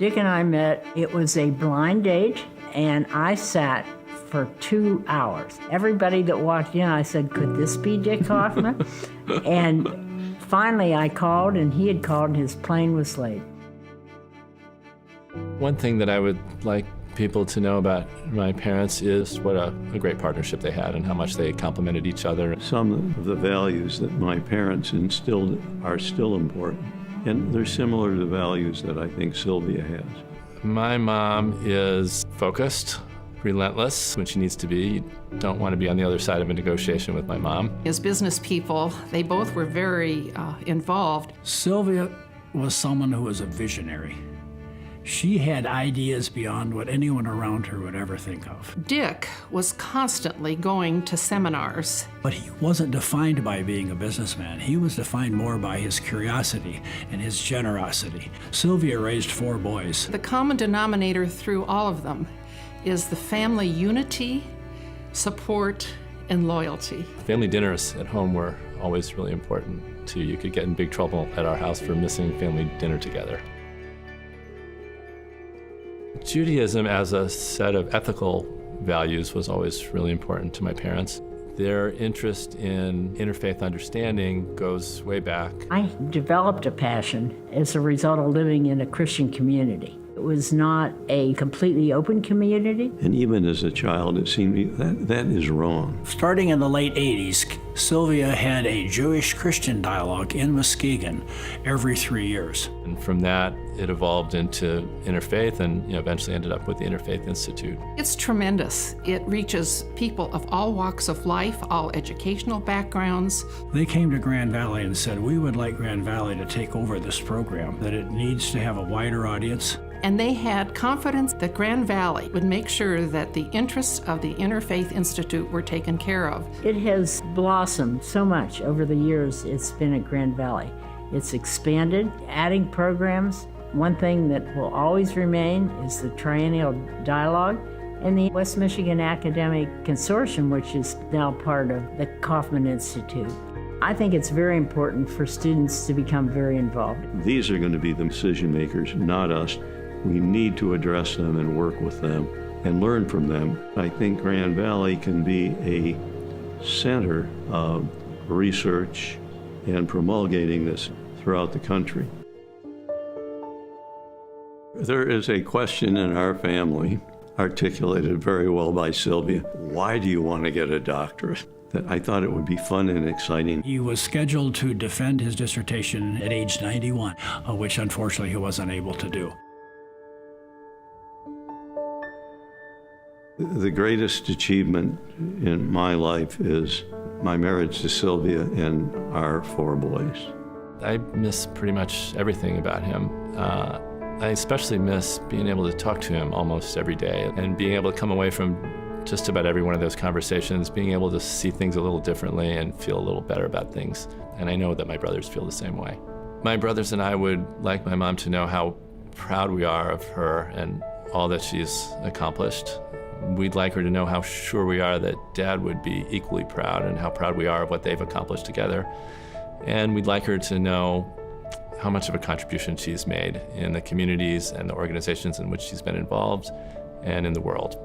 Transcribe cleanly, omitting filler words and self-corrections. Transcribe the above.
Dick and I met. It was a blind date, and I sat for 2 hours. Everybody that walked in, I said, could this be Dick Kaufman? And finally I called, and he had called, and his plane was late. One thing that I would like people to know about my parents is what a great partnership they had and how much they complemented each other. Some of the values that my parents instilled are still important, and they're similar to the values that I think Sylvia has. My mom is focused, relentless when she needs to be. You don't want to be on the other side of a negotiation with my mom. As business people, they both were very involved. Sylvia was someone who was a visionary. She had ideas beyond what anyone around her would ever think of. Dick was constantly going to seminars. But he wasn't defined by being a businessman. He was defined more by his curiosity and his generosity. Sylvia raised 4 boys. The common denominator through all of them is the family unity, support, and loyalty. Family dinners at home were always really important, too. You could get in big trouble at our house for missing family dinner together. Judaism as a set of ethical values was always really important to my parents. Their interest in interfaith understanding goes way back. I developed a passion as a result of living in a Christian community. It was not a completely open community. And even as a child, it seemed to me that is wrong. Starting in the late 80s, Sylvia had a Jewish-Christian dialogue in Muskegon every 3 years. And from that, it evolved into interfaith and eventually ended up with the Interfaith Institute. It's tremendous. It reaches people of all walks of life, all educational backgrounds. They came to Grand Valley and said, we would like Grand Valley to take over this program, that it needs to have a wider audience. And they had confidence that Grand Valley would make sure that the interests of the Interfaith Institute were taken care of. It has blossomed so much over the years it's been at Grand Valley. It's expanded, adding programs. One thing that will always remain is the triennial dialogue and the West Michigan Academic Consortium, which is now part of the Kaufman Institute. I think it's very important for students to become very involved. These are going to be the decision makers, not us. We need to address them and work with them and learn from them. I think Grand Valley can be a center of research and promulgating this throughout the country. There is a question in our family, articulated very well by Sylvia. Why do you want to get a doctorate? That I thought it would be fun and exciting. He was scheduled to defend his dissertation at age 91, which unfortunately he wasn't able to do. The greatest achievement in my life is my marriage to Sylvia and our 4 boys. I miss pretty much everything about him. I especially miss being able to talk to him almost every day and being able to come away from just about every one of those conversations, being able to see things a little differently and feel a little better about things. And I know that my brothers feel the same way. My brothers and I would like my mom to know how proud we are of her and all that she's accomplished. We'd like her to know how sure we are that Dad would be equally proud and how proud we are of what they've accomplished together. And we'd like her to know how much of a contribution she's made in the communities and the organizations in which she's been involved and in the world.